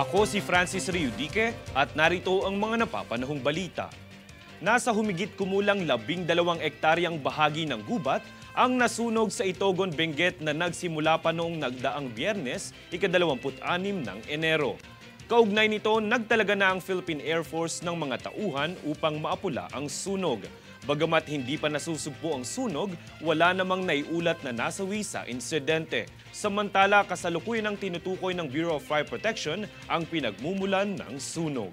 Ako si Francis Riudique at narito ang mga napapanahong balita. Nasa humigit kumulang 12 ektaryang bahagi ng gubat ang nasunog sa Itogon, Benguet na nagsimula pa noong nagdaang Biyernes, ika-26 ng Enero. Kaugnay nito, nagtalaga na ang Philippine Air Force ng mga tauhan upang maapula ang sunog. Bagamat hindi pa nasusugpo ang sunog, wala namang naiulat na nasawi sa insidente. Samantala, kasalukuyan ang tinutukoy ng Bureau of Fire Protection ang pinagmumulan ng sunog.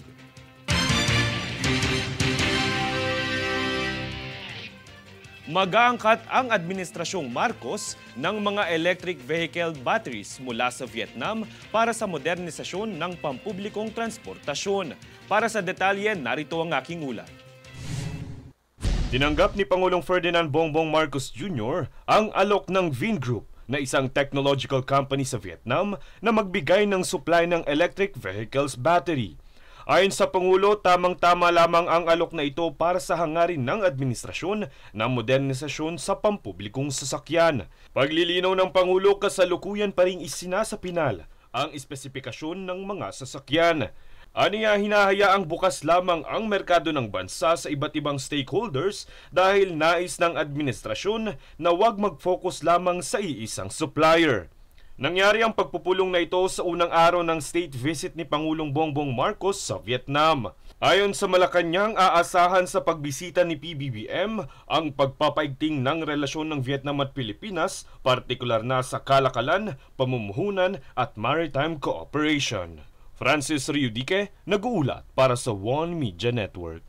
Mag-aangkat ang Administrasyong Marcos ng mga electric vehicle batteries mula sa Vietnam para sa modernisasyon ng pampublikong transportasyon. Para sa detalye, narito ang aking ulat. Tinanggap ni Pangulong Ferdinand Bongbong Marcos Jr. ang alok ng Vingroup na isang technological company sa Vietnam na magbigay ng supply ng electric vehicles battery. Ayon sa Pangulo, tamang-tama lamang ang alok na ito para sa hangarin ng administrasyon ng modernisasyon sa pampublikong sasakyan. Paglilinaw ng Pangulo, kasalukuyan pa ring isinasapinal ang espesipikasyon ng mga sasakyan. Aniya, hinahayaang bukas lamang ang merkado ng bansa sa iba't ibang stakeholders dahil nais ng administrasyon na huwag mag-focus lamang sa iisang supplier. Nangyari ang pagpupulong na ito sa unang araw ng state visit ni Pangulong Bongbong Marcos sa Vietnam. Ayon sa Malacanang, aasahan sa pagbisita ni PBBM ang pagpapaigting ng relasyon ng Vietnam at Pilipinas, partikular na sa kalakalan, pamumuhunan at maritime cooperation. Francis Riudique, nag-uulat para sa One Media Network.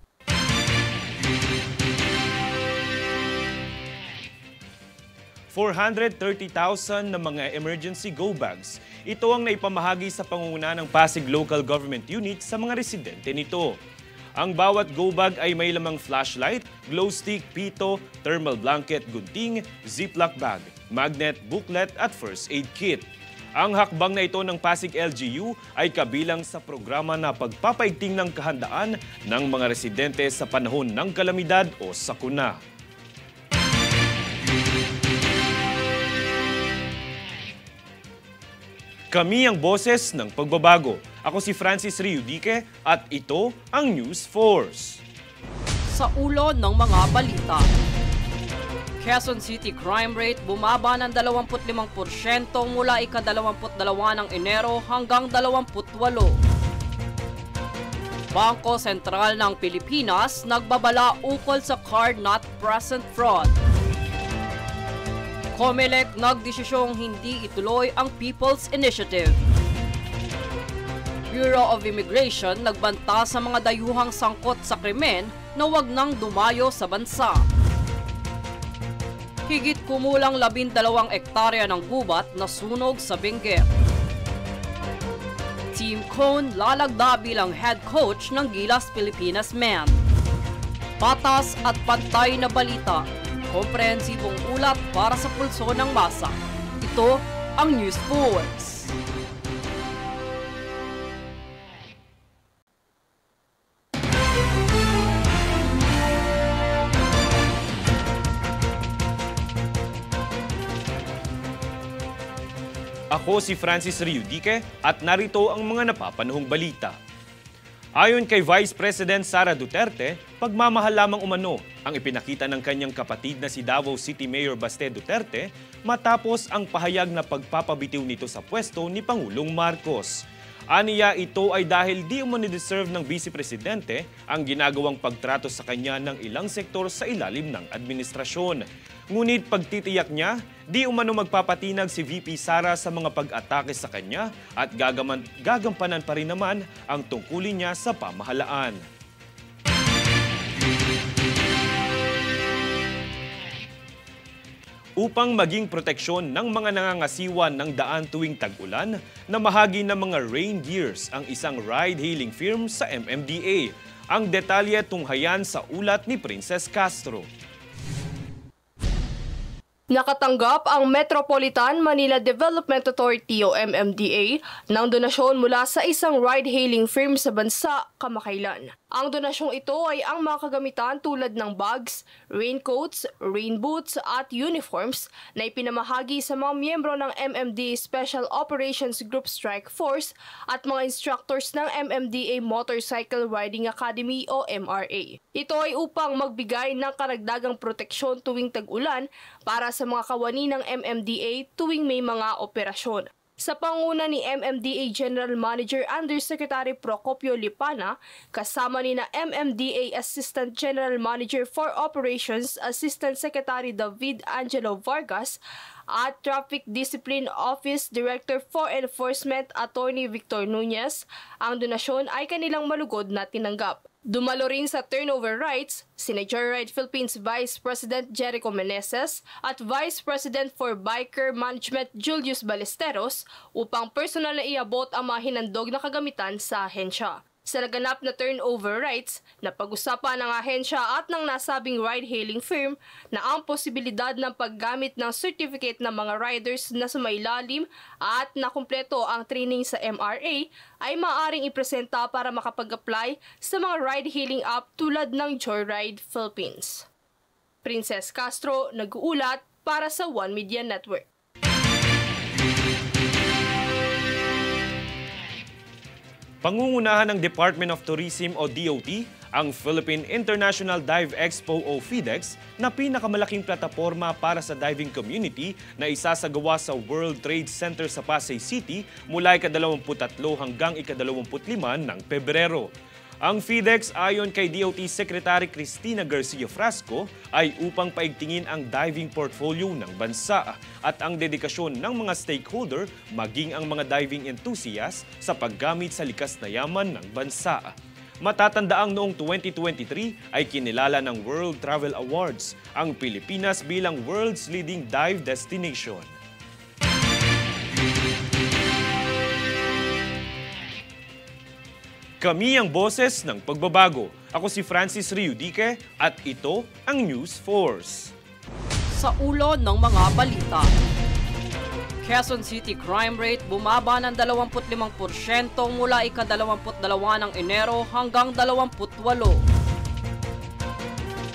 $430,000 na mga emergency go bags. Ito ang naipamahagi sa pangunguna ng Pasig Local Government Unit sa mga residente nito. Ang bawat go bag ay may lamang flashlight, glow stick, pito, thermal blanket, gunting, ziplock bag, magnet, booklet at first aid kit. Ang hakbang na ito ng Pasig LGU ay kabilang sa programa na pagpapaigting ng kahandaan ng mga residente sa panahon ng kalamidad o sakuna. Kami ang boses ng pagbabago. Ako si Francis Riudique at ito ang News Force. Sa ulo ng mga balita. Quezon City crime rate bumaba ng 25% mula ika-22 ng Enero hanggang 28. Bangko Sentral ng Pilipinas nagbabala ukol sa card not present fraud. COMELEC nagdesisyong hindi ituloy ang People's Initiative. Bureau of Immigration nagbanta sa mga dayuhang sangkot sa krimen na huwag nang dumayo sa bansa. Higit kumulang 12 ektarya ng gubat na sunog sa Benguet. Team Cone lalagda bilang head coach ng Gilas Pilipinas Men. Patas at pantay na balita. Komprehensibong ulat para sa pulso ng masa. Ito ang News Force. Ako si Francis Riudique at narito ang mga napapanahong balita. Ayon kay Vice President Sara Duterte, pagmamahal lamang umano ang ipinakita ng kanyang kapatid na si Davao City Mayor Baste Duterte matapos ang pahayag na pagpapabitiw nito sa pwesto ni Pangulong Marcos. Aniya, ito ay dahil di umano-deserve ng Vice Presidente ang ginagawang pagtrato sa kanya ng ilang sektor sa ilalim ng administrasyon. Ngunit pagtitiyak niya, di umano magpapatinag si VP Sara sa mga pag-atake sa kanya at gagampanan pa rin naman ang tungkulin niya sa pamahalaan. Upang maging proteksyon ng mga nangangasiwa ng daan tuwing tag-ulan, namahagi ng mga rain gears ang isang ride-hailing firm sa MMDA. Ang detalye tunghayan sa ulat ni Princess Castro. Nakatanggap ang Metropolitan Manila Development Authority o MMDA ng donasyon mula sa isang ride-hailing firm sa bansa kamakailan. Ang donasyong ito ay ang mga kagamitan tulad ng bags, raincoats, rain boots at uniforms na ipinamahagi sa mga miyembro ng MMDA Special Operations Group Strike Force at mga instructors ng MMDA Motorcycle Riding Academy o MRA. Ito ay upang magbigay ng karagdagang proteksyon tuwing tag-ulan para sa mga kawani ng MMDA tuwing may mga operasyon. Sa panguna ni MMDA General Manager Undersecretary Procopio Lipana, kasama ni na MMDA Assistant General Manager for Operations Assistant Secretary David Angelo Vargas at Traffic Discipline Office Director for Enforcement Attorney Victor Nunez, ang donasyon ay kanilang malugod na tinanggap. Dumalo rin sa turnover rights sina Joyride Philippines Vice President Jericho Meneses at Vice President for Biker Management Julius Ballesteros upang personal na iabot ang mga hinandog na kagamitan sa ahensya. Sa naganap na turnover rights, napag-usapan ng ahensya at ng nasabing ride-hailing firm na ang posibilidad ng paggamit ng certificate ng mga riders na sumailalim at nakumpleto ang training sa MRA ay maaaring ipresenta para makapag-apply sa mga ride-hailing app tulad ng Joyride Philippines. Princess Castro, nag-uulat para sa One Media Network. Pangungunahan ng Department of Tourism o DOT ang Philippine International Dive Expo o PHIDEX na pinakamalaking plataporma para sa diving community na isasagawa sa World Trade Center sa Pasay City mula ika-23 hanggang ika-25 ng Pebrero. Ang PHIDEX ayon kay DOT Secretary Cristina Garcia Frasco ay upang paigtingin ang diving portfolio ng bansa at ang dedikasyon ng mga stakeholder maging ang mga diving enthusiasts sa paggamit sa likas na yaman ng bansa. Matatandaang noong 2023 ay kinilala ng World Travel Awards ang Pilipinas bilang world's leading dive destination. Kami ang boses ng pagbabago. Ako si Francis Riudique at ito ang News Force. Sa ulo ng mga balita, Quezon City crime rate bumaba ng 25% mula ika-22 ng Enero hanggang 28.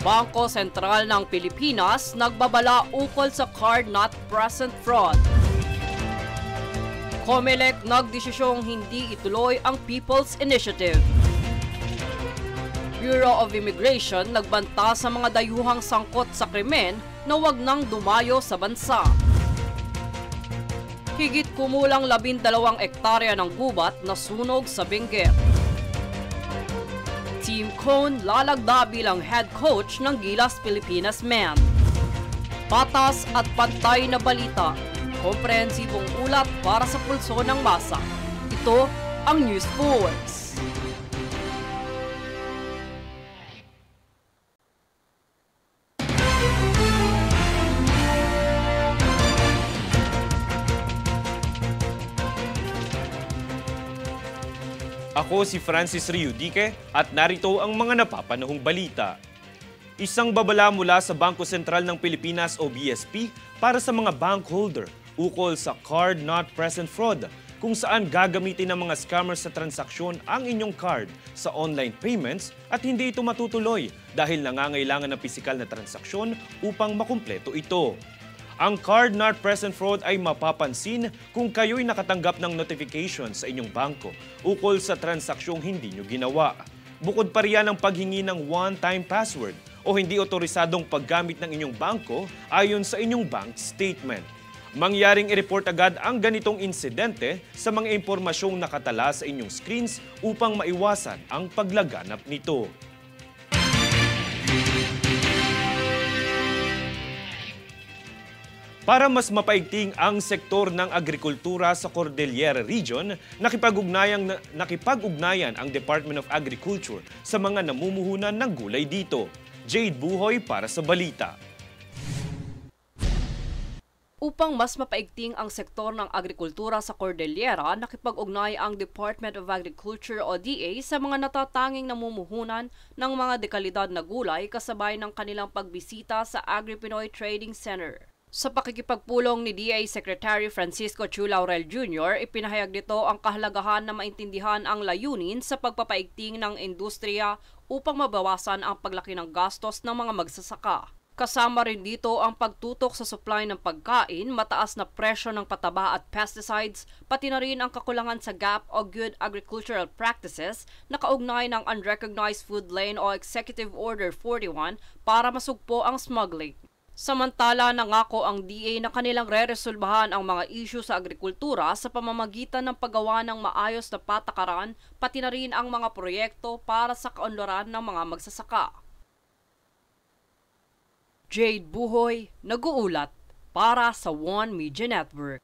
Bangko Sentral ng Pilipinas nagbabala ukol sa card not present fraud. COMELEC nagdesisyong hindi ituloy ang People's Initiative. Bureau of Immigration nagbanta sa mga dayuhang sangkot sa krimen na wag nang dumayo sa bansa. Higit kumulang 12 ektarya ng gubat na sunog sa Benguet. Team Cone lalagda bilang head coach ng Gilas Pilipinas Men. Patas at pantay na balita. Komprehensibong ulat para sa pulso ng masa. Ito ang News Force. Ako si Francis Riudique at narito ang mga napapanahong balita. Isang babala mula sa Bangko Sentral ng Pilipinas o BSP para sa mga bank holder ukol sa card not present fraud, kung saan gagamitin ng mga scammers sa transaksyon ang inyong card sa online payments at hindi ito matutuloy dahil nangangailangan ng pisikal na transaksyon upang makumpleto ito. Ang card not present fraud ay mapapansin kung kayo'y nakatanggap ng notification sa inyong bangko ukol sa transaksyong hindi nyo ginawa. Bukod pa riyan ang paghingi ng one-time password o hindi otorisadong paggamit ng inyong bangko ayon sa inyong bank statement. Mangyaring i-report agad ang ganitong insidente sa mga impormasyong nakatala sa inyong screens upang maiwasan ang paglaganap nito. Para mas mapaigting ang sektor ng agrikultura sa Cordillera Region, nakipag-ugnayan ang Department of Agriculture sa mga namumuhunan ng gulay dito. Jade Buhoy para sa balita. Upang mas mapaigting ang sektor ng agrikultura sa Cordillera, nakipag-ugnay ang Department of Agriculture o DA sa mga natatanging namumuhunan ng mga dekalidad na gulay kasabay ng kanilang pagbisita sa Agri-Pinoy Trading Center. Sa pakikipagpulong ni DA Secretary Francisco Chu Laurel Jr., ipinahayag nito ang kahalagahan na maintindihan ang layunin sa pagpapaigting ng industriya upang mabawasan ang paglaki ng gastos ng mga magsasaka. Kasama rin dito ang pagtutok sa supply ng pagkain, mataas na presyo ng pataba at pesticides, pati na rin ang kakulangan sa GAP o Good Agricultural Practices na kaugnay ng Unrecognized Food Lane o Executive Order 41 para masugpo ang smuggling. Samantala, nangako ang DA na kanilang reresolbahan ang mga isyu sa agrikultura sa pamamagitan ng paggawa ng maayos na patakaran, pati na rin ang mga proyekto para sa kaunlaran ng mga magsasaka. Jade Buhoy, nag-uulat para sa One Media Network.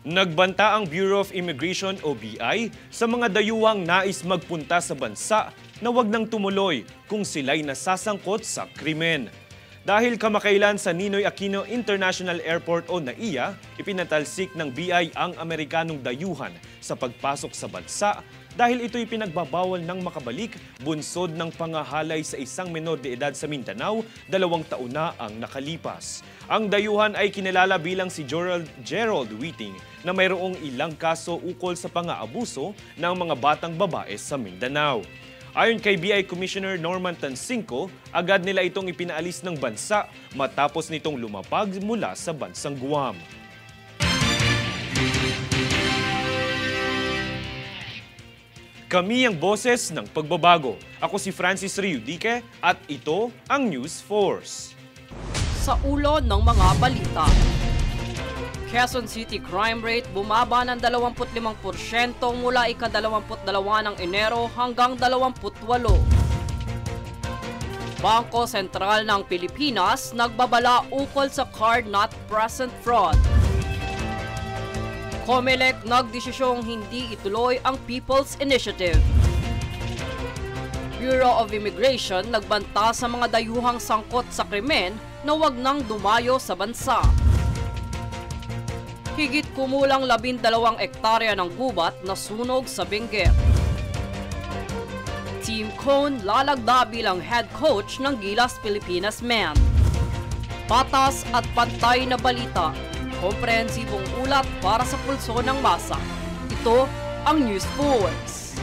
Nagbanta ang Bureau of Immigration o BI sa mga dayuhang nais magpunta sa bansa na wag nang tumuloy kung sila'y nasasangkot sa krimen. Dahil kamakailan sa Ninoy Aquino International Airport o NAIA, ipinatalsik ng BI ang Amerikanong dayuhan sa pagpasok sa bansa dahil ito'y pinagbabawal ng makabalik bunsod ng pangahalay sa isang menor de edad sa Mindanao, 2 taon na ang nakalipas. Ang dayuhan ay kinilala bilang si Gerald Whiting na mayroong ilang kaso ukol sa pang-aabuso ng mga batang babae sa Mindanao. Ayon kay BI Commissioner Norman Tansinco, agad nila itong ipinaalis ng bansa matapos nitong lumapag mula sa bansang Guam. Kami ang boses ng pagbabago. Ako si Francis Riudique at ito ang News Force. Sa ulo ng mga balita, Quezon City crime rate bumaba ng 25% mula ika-22 ng Enero hanggang 28. Bangko Sentral ng Pilipinas nagbabala ukol sa card not present fraud. COMELEC nagdesisyong hindi ituloy ang People's Initiative. Bureau of Immigration nagbanta sa mga dayuhang sangkot sa krimen na wag nang dumayo sa bansa. Higit kumulang 12 ektarya ng gubat na sunog sa Benguet. Team Cone lalagda bilang head coach ng Gilas Pilipinas Men. Patas at pantay na balita. Komprehensibong ulat para sa pulso ng masa. Ito ang News Force.